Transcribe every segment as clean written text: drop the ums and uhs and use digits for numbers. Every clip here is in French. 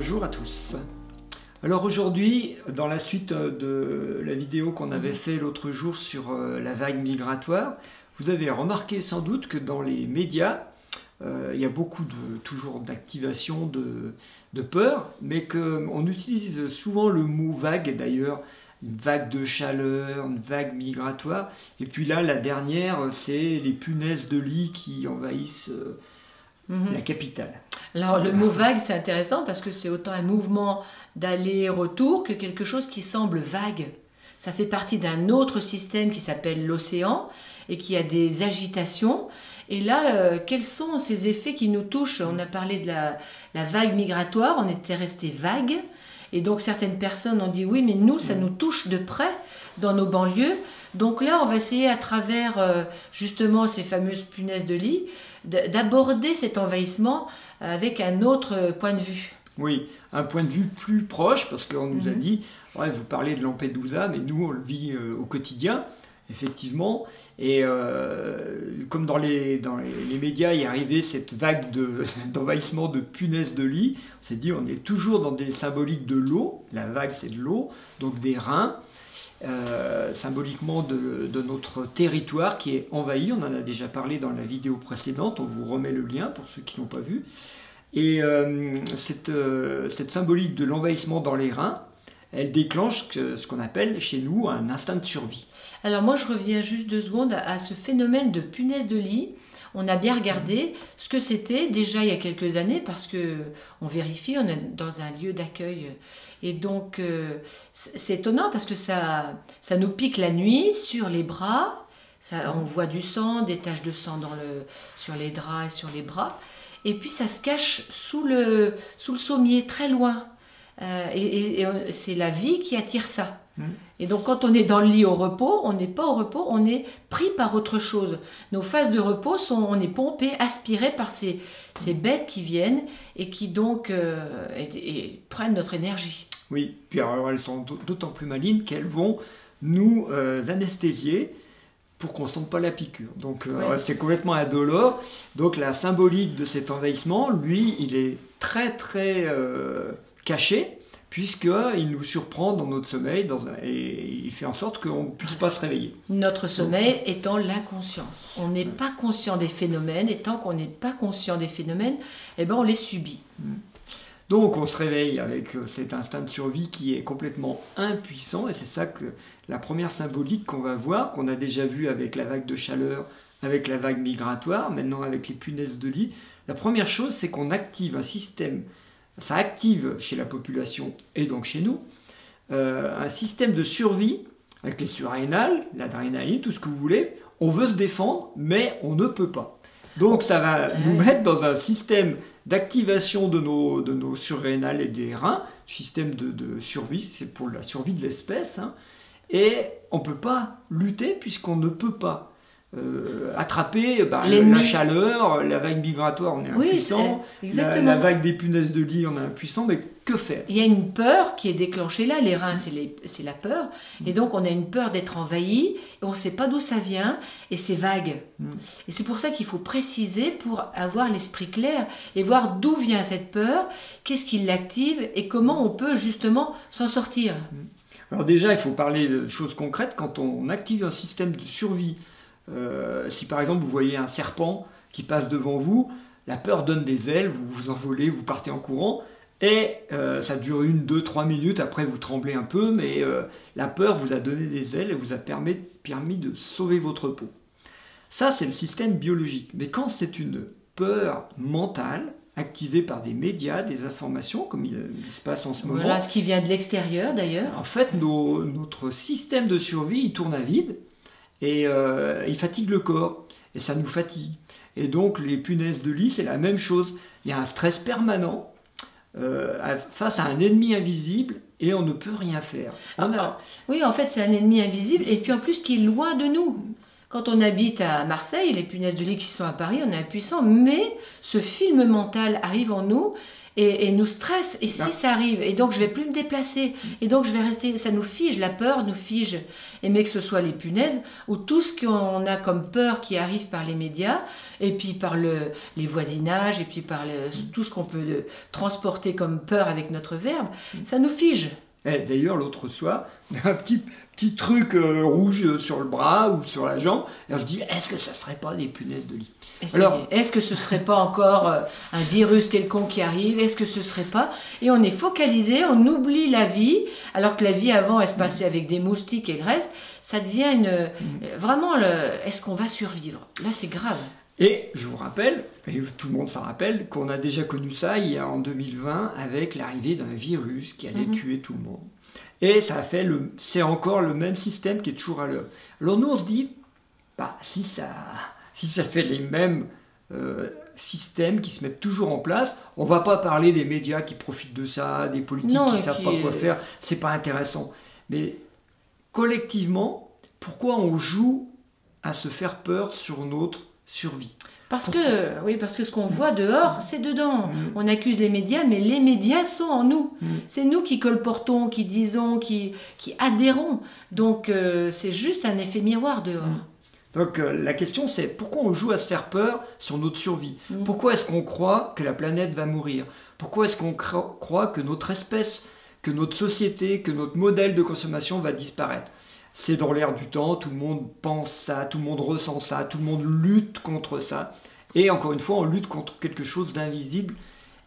bonjour à tous. Alors aujourd'hui, dans la suite de la vidéo qu'on avait fait l'autre jour sur la vague migratoire, vous avez remarqué sans doute que dans les médias, il y a beaucoup toujours d'activation de peur, mais qu'on utilise souvent le mot vague d'ailleurs, une vague de chaleur, une vague migratoire, et puis là la dernière c'est les punaises de lit qui envahissent la capitale. Alors le mot vague c'est intéressant parce que c'est autant un mouvement d'aller-retour que quelque chose qui semble vague. Ça fait partie d'un autre système qui s'appelle l'océan et qui a des agitations. Et là, quels sont ces effets qui nous touchent? On a parlé de la vague migratoire, on était resté vague. Et donc certaines personnes ont dit oui, mais nous, ça nous touche de près dans nos banlieues. Donc là, on va essayer à travers justement ces fameuses punaises de lit d'aborder cet envahissement avec un autre point de vue. Oui, un point de vue plus proche, parce qu'on nous a dit, ouais, vous parlez de Lampedusa, mais nous on le vit au quotidien, effectivement, et comme dans les médias, il est arrivé cette vague d'envahissement de punaises de lit, on s'est dit, on est toujours dans des symboliques de l'eau, la vague c'est de l'eau, donc des reins, symboliquement de notre territoire qui est envahi, on en a déjà parlé dans la vidéo précédente, on vous remet le lien pour ceux qui n'ont pas vu. Et cette symbolique de l'envahissement dans les reins, elle déclenche ce qu'on appelle chez nous un instinct de survie. Alors moi je reviens juste 2 secondes à ce phénomène de punaise de lit. On a bien regardé ce que c'était déjà il y a quelques années parce que on vérifie, on est dans un lieu d'accueil. Et donc c'est étonnant parce que ça nous pique la nuit sur les bras. On voit du sang, des taches de sang sur les draps et sur les bras. Et puis ça se cache sous le sommier, très loin. Et c'est la vie qui attire ça. Et donc quand on est dans le lit au repos, on n'est pas au repos, on est pris par autre chose. Nos phases de repos, on est pompé, aspiré par ces bêtes qui viennent et qui donc prennent notre énergie. Oui, puis alors elles sont d'autant plus malines qu'elles vont nous anesthésier pour qu'on ne sente pas la piqûre. Donc c'est complètement indolore. Donc la symbolique de cet envahissement, lui, il est très très caché, puisqu'il nous surprend dans notre sommeil et il fait en sorte qu'on ne puisse pas se réveiller. Notre sommeil étant l'inconscience. On n'est pas conscient des phénomènes, et tant qu'on n'est pas conscient des phénomènes, eh ben on les subit. Donc on se réveille avec cet instinct de survie qui est complètement impuissant, et c'est ça que la première symbolique qu'on va voir, qu'on a déjà vu avec la vague de chaleur, avec la vague migratoire, maintenant avec les punaises de lit. La première chose, c'est qu'on active un système, ça active chez la population et donc chez nous, un système de survie avec les surrénales, l'adrénaline, tout ce que vous voulez. On veut se défendre, mais on ne peut pas. Donc ça va nous mettre dans un système d'activation de nos surrénales et des reins, système de survie, c'est pour la survie de l'espèce, hein, et on ne peut pas lutter puisqu'on ne peut pas attraper la chaleur, la vague migratoire, on est impuissant, la vague des punaises de lit, on est impuissant, mais que faire? Il y a une peur qui est déclenchée là, les reins c'est la peur, et donc on a une peur d'être envahi, et on ne sait pas d'où ça vient, et c'est vague. Et c'est pour ça qu'il faut préciser pour avoir l'esprit clair, et voir d'où vient cette peur, qu'est-ce qui l'active, et comment on peut justement s'en sortir. Alors déjà, il faut parler de choses concrètes. Quand on active un système de survie, si par exemple vous voyez un serpent qui passe devant vous, la peur donne des ailes, vous vous envolez, vous partez en courant, et ça dure 1, 2, 3 minutes, après vous tremblez un peu, mais la peur vous a donné des ailes et vous a permis de sauver votre peau. Ça c'est le système biologique. Mais quand c'est une peur mentale, activée par des médias, des informations, comme il se passe en ce moment. Voilà, ce qui vient de l'extérieur d'ailleurs. En fait, notre système de survie, il tourne à vide, et il fatigue le corps, et ça nous fatigue. Et donc les punaises de lit, c'est la même chose. Il y a un stress permanent face à un ennemi invisible, et on ne peut rien faire. Oui, en fait, c'est un ennemi invisible, et puis en plus qui est loin de nous. Quand on habite à Marseille, les punaises de lit qui sont à Paris, on est impuissant, mais ce film mental arrive en nous et nous stresse. Et si ça arrive, et donc je vais plus me déplacer, et donc je vais rester, ça nous fige, la peur nous fige. Et mais que ce soit les punaises, ou tout ce qu'on a comme peur qui arrive par les médias, et puis par les voisinages, et puis par tout ce qu'on peut transporter comme peur avec notre verbe, ça nous fige. D'ailleurs, l'autre soir, un petit truc rouge sur le bras ou sur la jambe, et on se dit, est-ce que ça ne serait pas des punaises de lit? Alors, est-ce que ce ne serait pas encore un virus quelconque qui arrive? Est-ce que ce ne serait pas? Et on est focalisé, on oublie la vie, alors que la vie avant, elle se passait avec des moustiques et le reste. Ça devient vraiment, est-ce qu'on va survivre? Là, c'est grave. Et je vous rappelle, et tout le monde s'en rappelle, qu'on a déjà connu ça en 2020 avec l'arrivée d'un virus qui allait tuer tout le monde. Et ça a fait c'est encore le même système qui est toujours à l'œuvre. Alors nous on se dit, bah, si ça fait les mêmes systèmes qui se mettent toujours en place, on va pas parler des médias qui profitent de ça, des politiques qui savent pas quoi faire, c'est pas intéressant. Mais collectivement, pourquoi on joue à se faire peur sur notre survie? Parce que ce qu'on voit dehors, c'est dedans. On accuse les médias, mais les médias sont en nous. C'est nous qui colportons, qui disons, qui adhérons. Donc c'est juste un effet miroir dehors. Donc la question c'est pourquoi on joue à se faire peur sur notre survie? Pourquoi est-ce qu'on croit que la planète va mourir? Pourquoi est-ce qu'on croit que notre espèce, que notre société, que notre modèle de consommation va disparaître? C'est dans l'air du temps, tout le monde pense ça, tout le monde ressent ça, tout le monde lutte contre ça. Et encore une fois, on lutte contre quelque chose d'invisible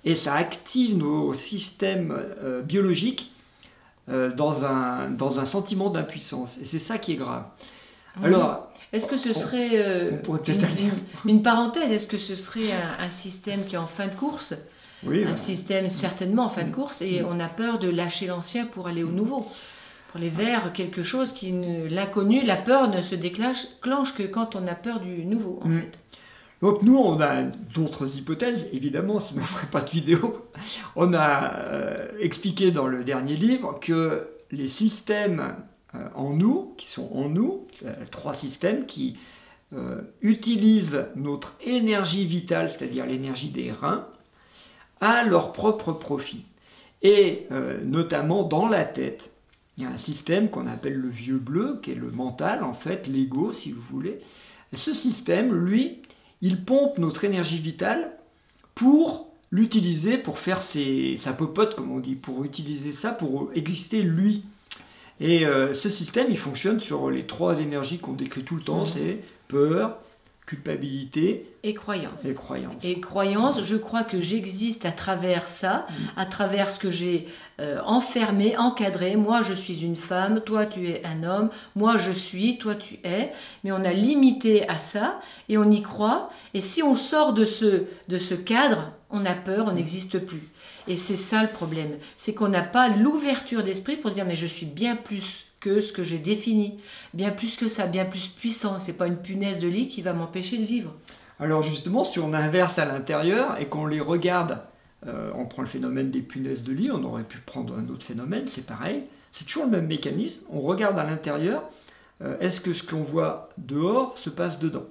et ça active nos systèmes biologiques dans un sentiment d'impuissance. Et c'est ça qui est grave. Alors, est-ce que ce serait une parenthèse? Est-ce que ce serait un système qui est en fin de course? Oui, un système certainement en fin de course et on a peur de lâcher l'ancien pour aller au nouveau. Pour les vers, quelque chose qui l'inconnu, la peur ne se déclenche que quand on a peur du nouveau en fait. Donc nous, on a d'autres hypothèses, évidemment, sinon on ne ferait pas de vidéo. On a expliqué dans le dernier livre que les systèmes en nous, qui sont en nous, 3 systèmes qui utilisent notre énergie vitale, c'est-à-dire l'énergie des reins, à leur propre profit. Et notamment dans la tête, il y a un système qu'on appelle le vieux bleu, qui est le mental, en fait, l'ego, si vous voulez. Et ce système, lui, il pompe notre énergie vitale pour l'utiliser, pour faire sa popote, comme on dit, pour utiliser ça, pour exister lui. Et ce système, il fonctionne sur les 3 énergies qu'on décrit tout le temps, c'est peur, culpabilité et croyance. Et croyance, je crois que j'existe à travers ça, à travers ce que j'ai enfermé, encadré. Moi, je suis une femme, toi, tu es un homme, moi, je suis, toi, tu es. Mais on a limité à ça et on y croit. Et si on sort de ce cadre, on a peur, on n'existe plus. Et c'est ça le problème, c'est qu'on n'a pas l'ouverture d'esprit pour dire mais je suis bien plus que ce que j'ai défini, bien plus que ça, bien plus puissant. C'est pas une punaise de lit qui va m'empêcher de vivre. Alors justement, si on inverse à l'intérieur et qu'on les regarde, on prend le phénomène des punaises de lit, on aurait pu prendre un autre phénomène, c'est pareil, c'est toujours le même mécanisme, on regarde à l'intérieur, est-ce que ce qu'on voit dehors se passe dedans?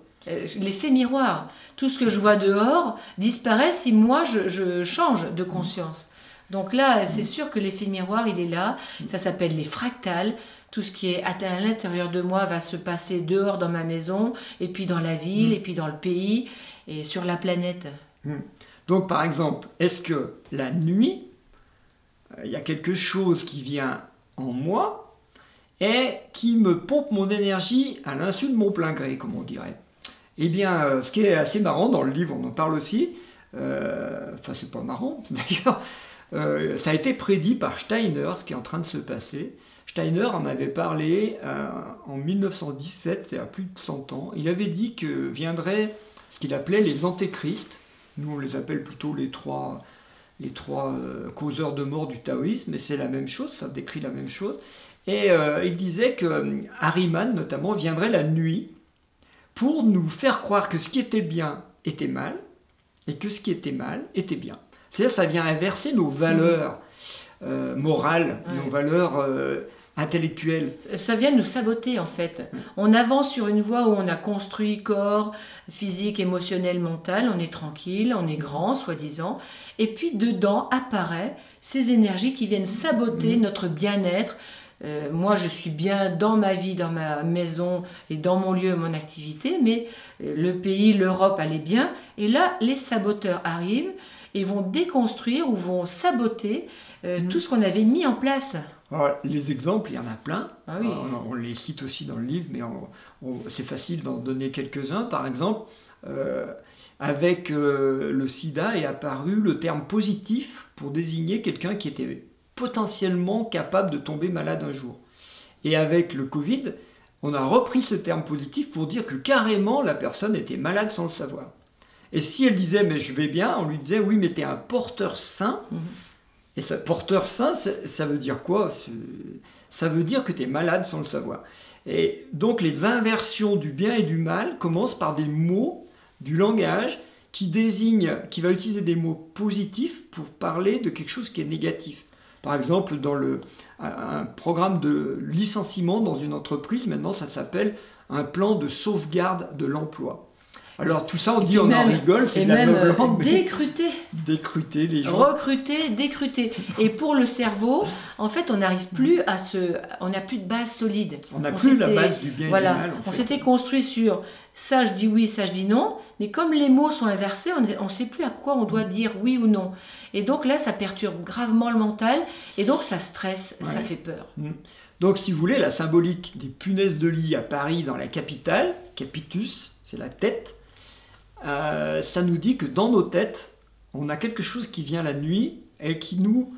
L'effet miroir, tout ce que je vois dehors disparaît si moi je change de conscience. Donc là, c'est sûr que l'effet miroir, il est là, ça s'appelle les fractales. Tout ce qui est à l'intérieur de moi va se passer dehors dans ma maison, et puis dans la ville, et puis dans le pays, et sur la planète. Donc par exemple, est-ce que la nuit, il y a quelque chose qui vient en moi et qui me pompe mon énergie à l'insu de mon plein gré, comme on dirait? Eh bien, ce qui est assez marrant, dans le livre on en parle aussi, enfin c'est pas marrant d'ailleurs, ça a été prédit par Steiner, ce qui est en train de se passer. Steiner en avait parlé en 1917, il y a plus de 100 ans. Il avait dit que viendraient ce qu'il appelait les antéchrists. Nous, on les appelle plutôt les trois causeurs de mort du taoïsme, mais c'est la même chose, ça décrit la même chose. Et il disait que Ahriman, notamment, viendrait la nuit pour nous faire croire que ce qui était bien était mal, et que ce qui était mal était bien. C'est-à-dire ça vient inverser nos valeurs morales, nos valeurs intellectuelle. Ça vient nous saboter en fait. On avance sur une voie où on a construit corps, physique, émotionnel, mental, on est tranquille, on est grand, soi-disant, et puis dedans apparaissent ces énergies qui viennent saboter notre bien-être. Moi, je suis bien dans ma vie, dans ma maison et dans mon lieu, mon activité, mais le pays, l'Europe allait bien, et là, les saboteurs arrivent et vont déconstruire ou vont saboter tout ce qu'on avait mis en place. Alors, les exemples, il y en a plein. Ah oui. On les cite aussi dans le livre, mais c'est facile d'en donner quelques-uns. Par exemple, avec le sida est apparu le terme positif pour désigner quelqu'un qui était potentiellement capable de tomber malade un jour. Et avec le Covid, on a repris ce terme positif pour dire que carrément la personne était malade sans le savoir. Et si elle disait « mais je vais bien », on lui disait « oui, mais tu es un porteur sain ». Et ça, porteur sain, ça veut dire quoi? Ça veut dire que tu es malade sans le savoir. Et donc les inversions du bien et du mal commencent par des mots du langage qui va utiliser des mots positifs pour parler de quelque chose qui est négatif. Par exemple, dans un programme de licenciement dans une entreprise, maintenant ça s'appelle un plan de sauvegarde de l'emploi. Alors tout ça, on dit, on en rigole, c'est de la nouvelle langue. Décruter. Décruter les gens. Recruter, décruter. Et pour le cerveau, en fait, on n'arrive plus on n'a plus de base solide. On n'a plus la base du bien et du mal. On s'était construit sur ça je dis oui, ça je dis non, mais comme les mots sont inversés, on ne sait plus à quoi on doit dire oui ou non. Et donc là, ça perturbe gravement le mental, et donc ça stresse, ça fait peur. Donc si vous voulez, la symbolique des punaises de lit à Paris, dans la capitale, capitus, c'est la tête, ça nous dit que dans nos têtes, on a quelque chose qui vient la nuit et qui nous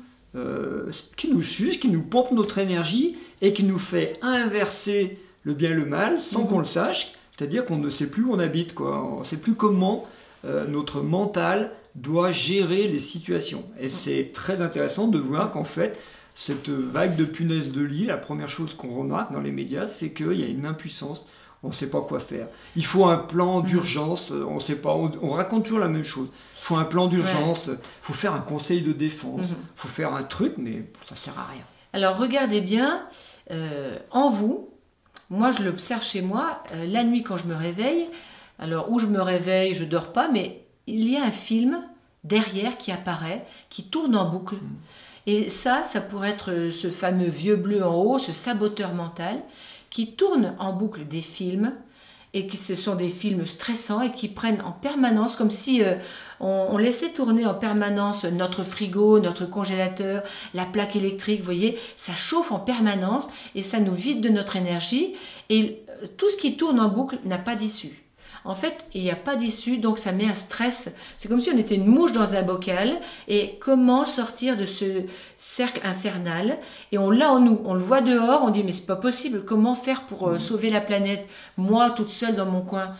suce, qui nous pompe notre énergie et qui nous fait inverser le bien et le mal sans qu'on le sache. C'est-à-dire qu'on ne sait plus où on habite, quoi. On ne sait plus comment notre mental doit gérer les situations. Et c'est très intéressant de voir qu'en fait, cette vague de punaises de lit, la première chose qu'on remarque dans les médias, c'est qu'il y a une impuissance. On ne sait pas quoi faire. Il faut un plan d'urgence, on ne sait pas, on raconte toujours la même chose. Il faut un plan d'urgence, il faut faire un conseil de défense, il faut faire un truc, mais ça ne sert à rien. Alors regardez bien, en vous, moi je l'observe chez moi, la nuit quand je me réveille, alors où je me réveille, je ne dors pas, mais il y a un film derrière qui apparaît, qui tourne en boucle. Et ça pourrait être ce fameux vieux bleu en haut, ce saboteur mental, qui tournent en boucle des films, et que ce sont des films stressants et qui prennent en permanence, comme si on laissait tourner en permanence notre frigo, notre congélateur, la plaque électrique, vous voyez, ça chauffe en permanence et ça nous vide de notre énergie, et tout ce qui tourne en boucle n'a pas d'issue. En fait, il n'y a pas d'issue, donc ça met un stress. C'est comme si on était une mouche dans un bocal. Et comment sortir de ce cercle infernal? Et on l'a en nous, on le voit dehors, on dit mais c'est pas possible, comment faire pour sauver la planète? Moi, toute seule dans mon coin.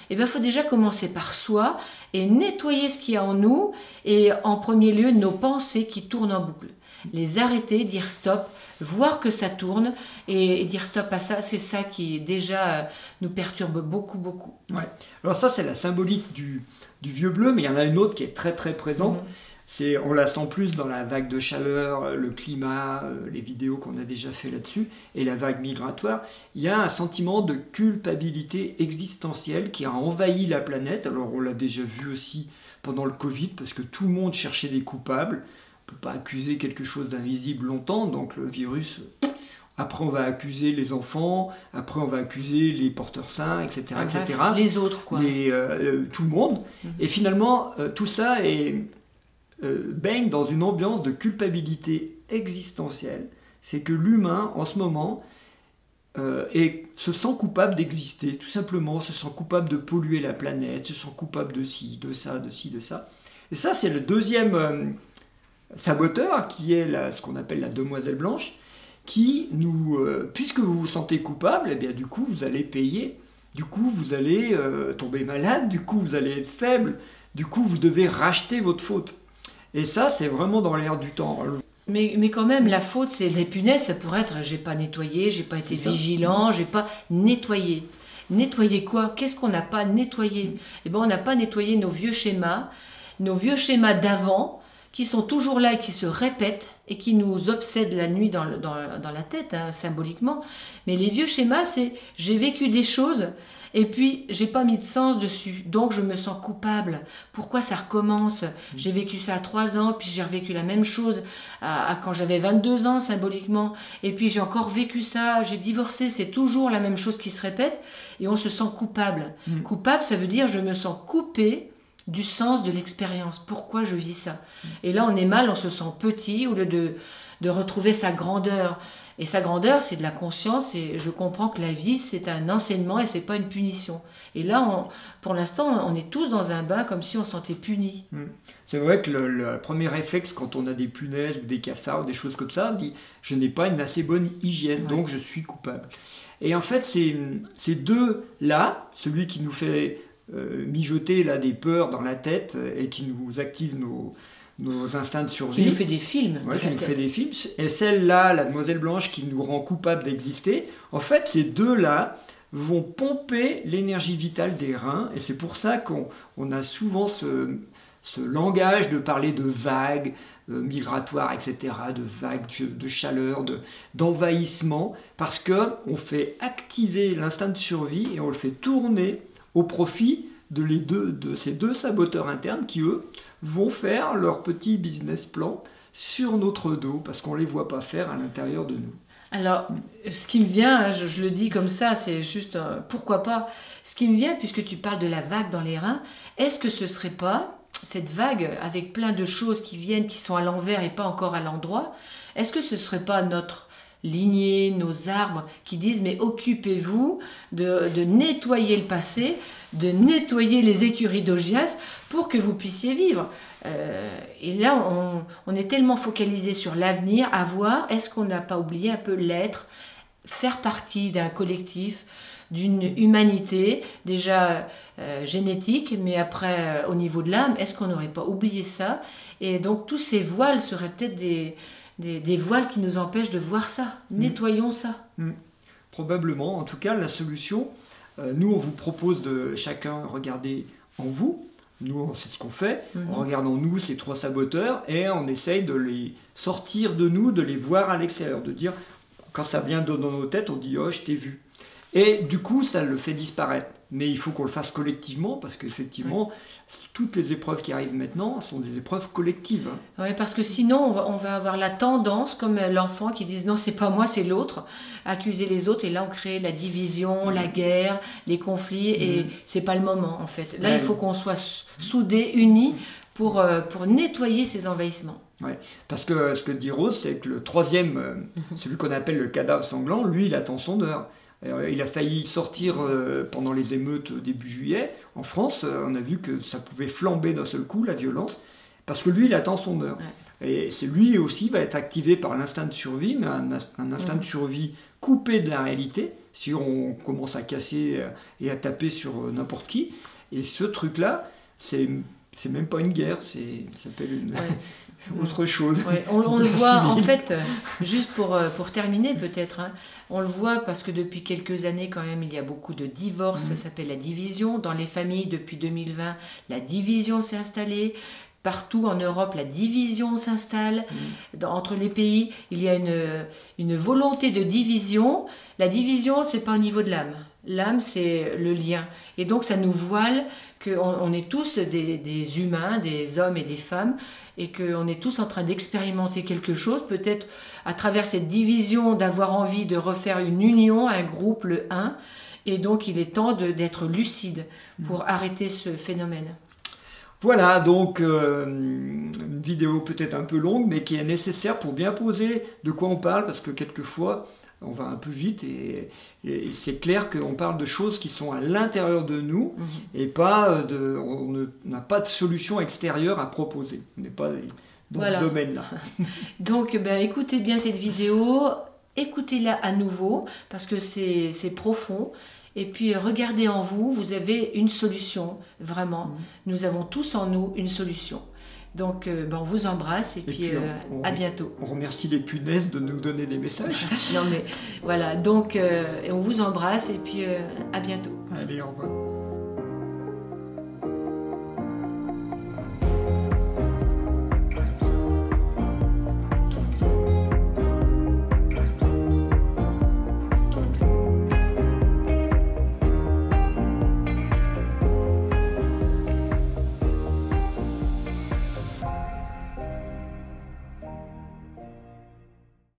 Eh bien, il faut déjà commencer par soi et nettoyer ce qu'il y a en nous. Et en premier lieu, nos pensées qui tournent en boucle. Les arrêter, dire stop, voir que ça tourne et dire stop à ça, c'est ça qui déjà nous perturbe beaucoup, beaucoup. Ouais. Alors ça, c'est la symbolique du vieux bleu, mais il y en a une autre qui est très très présente. On la sent plus dans la vague de chaleur, le climat, les vidéos qu'on a déjà fait là-dessus, et la vague migratoire. Il y a un sentiment de culpabilité existentielle qui a envahi la planète. Alors on l'a déjà vu aussi pendant le Covid, parce que tout le monde cherchait des coupables. On ne peut pas accuser quelque chose d'invisible longtemps, donc le virus, après on va accuser les enfants, après on va accuser les porteurs sains, etc. etc. Les autres, quoi. Tout le monde. Et finalement, tout ça baigne dans une ambiance de culpabilité existentielle. C'est que l'humain, en ce moment, se sent coupable d'exister, tout simplement, se sent coupable de polluer la planète, se sent coupable de ci, de ça, de ci, de ça. Et ça, c'est le deuxième... saboteur, qui est ce qu'on appelle la demoiselle blanche, qui puisque vous vous sentez coupable, eh bien du coup vous allez payer, du coup vous allez tomber malade, du coup vous allez être faible, du coup vous devez racheter votre faute. Et ça, c'est vraiment dans l'air du temps. Mais quand même, la faute, c'est les punaises, ça pourrait être j'ai pas nettoyé, j'ai pas été vigilant, j'ai pas nettoyé. Nettoyer quoi? Qu'est-ce qu'on n'a pas nettoyé? Eh bien, on n'a pas nettoyé nos vieux schémas d'avant, qui sont toujours là et qui se répètent. et qui nous obsède la nuit dans la tête, hein, symboliquement. Mais les vieux schémas, c'est j'ai vécu des choses et puis j'ai pas mis de sens dessus, donc je me sens coupable. Pourquoi ça recommence? J'ai vécu ça à 3 ans, puis j'ai revécu la même chose quand j'avais 22 ans symboliquement, et puis j'ai encore vécu ça, j'ai divorcé, c'est toujours la même chose qui se répète, et on se sent coupable. Coupable, ça veut dire je me sens coupé du sens de l'expérience. Pourquoi je vis ça? Et là on est mal, on se sent petit, au lieu de retrouver sa grandeur. Et sa grandeur, c'est de la conscience, et je comprends que la vie, c'est un enseignement et c'est pas une punition. Et là, pour l'instant, on est tous dans un bain comme si on se sentait puni. C'est vrai que le premier réflexe quand on a des punaises ou des cafards ou des choses comme ça, dit je n'ai pas une assez bonne hygiène, donc je suis coupable. Et en fait, ces deux-là, celui qui nous fait mijoter là, des peurs dans la tête et qui nous active nos instincts de survie. Qui nous fait des films. Ouais, qui nous fait des films. Et celle-là, la demoiselle blanche, qui nous rend coupables d'exister. En fait, ces deux-là vont pomper l'énergie vitale des reins. Et c'est pour ça qu'on a souvent ce langage de parler de vagues migratoires, etc., de vagues de chaleur, d'envahissement, parce qu'on fait activer l'instinct de survie et on le fait tourner au profit de ces deux saboteurs internes qui, eux, vont faire leur petit business plan sur notre dos parce qu'on ne les voit pas faire à l'intérieur de nous. Alors, ce qui me vient, je le dis comme ça, c'est juste pourquoi pas. Ce qui me vient, puisque tu parles de la vague dans les reins, est-ce que ce serait pas cette vague avec plein de choses qui viennent, qui sont à l'envers et pas encore à l'endroit, est-ce que ce serait pas notre lignée, nos arbres qui disent mais occupez-vous de nettoyer le passé, de nettoyer les écuries d'Augias pour que vous puissiez vivre. Et là, on est tellement focalisé sur l'avenir, à voir, est-ce qu'on n'a pas oublié un peu l'être, faire partie d'un collectif, d'une humanité déjà génétique, mais après au niveau de l'âme, est-ce qu'on n'aurait pas oublié ça? Et donc tous ces voiles seraient peut-être des voiles qui nous empêchent de voir ça. Nettoyons ça. Probablement. En tout cas, la solution, nous, on vous propose de chacun regarder en vous. Nous, c'est ce qu'on fait. On regarde en nous ces trois saboteurs et on essaye de les sortir de nous, de les voir à l'extérieur, de dire, quand ça vient dans nos têtes, on dit « Oh, je t'ai vu ». Et du coup, ça le fait disparaître. Mais il faut qu'on le fasse collectivement, parce qu'effectivement, toutes les épreuves qui arrivent maintenant sont des épreuves collectives. Oui, parce que sinon, on va avoir la tendance, comme l'enfant qui dit non, c'est pas moi, c'est l'autre, accuser les autres, et là, on crée la division, la guerre, les conflits, et c'est pas le moment, en fait. Là, il faut qu'on soit soudés, unis, pour nettoyer ces envahissements. Ouais, parce que ce que dit Rose, c'est que le troisième, celui qu'on appelle le cadavre sanglant, lui, il attend son heure. Il a failli sortir pendant les émeutes début juillet. En France, on a vu que ça pouvait flamber d'un seul coup, la violence, parce que lui, il attend son heure. Ouais. Et c'est lui aussi va être activé par l'instinct de survie, mais un instinct de survie coupé de la réalité, si on commence à casser et à taper sur n'importe qui. Et ce truc-là, c'est même pas une guerre, ça s'appelle une... autre chose. Ouais, on le voit en fait, juste pour terminer peut-être, hein, on le voit parce que depuis quelques années quand même il y a beaucoup de divorces, ça s'appelle la division. Dans les familles depuis 2020, la division s'est installée. Partout en Europe, la division s'installe. Entre les pays, il y a une volonté de division. La division, c'est pas au niveau de l'âme. L'âme, c'est le lien. Et donc ça nous voile qu'on est tous des humains, des hommes et des femmes, et qu'on est tous en train d'expérimenter quelque chose, peut-être à travers cette division, d'avoir envie de refaire une union, un groupe, le un, et donc il est temps d'être lucide pour arrêter ce phénomène. Voilà, donc une vidéo peut-être un peu longue, mais qui est nécessaire pour bien poser de quoi on parle, parce que quelquefois on va un peu vite et c'est clair qu'on parle de choses qui sont à l'intérieur de nous et pas on n'a pas de solution extérieure à proposer. On n'est pas dans ce domaine-là. Donc écoutez bien cette vidéo, écoutez-la à nouveau parce que c'est profond. Et puis regardez en vous, vous avez une solution, vraiment. Nous avons tous en nous une solution. Donc on vous embrasse et puis à bientôt. On remercie les punaises de nous donner des messages. Non mais voilà, donc on vous embrasse et puis à bientôt. Allez, au revoir.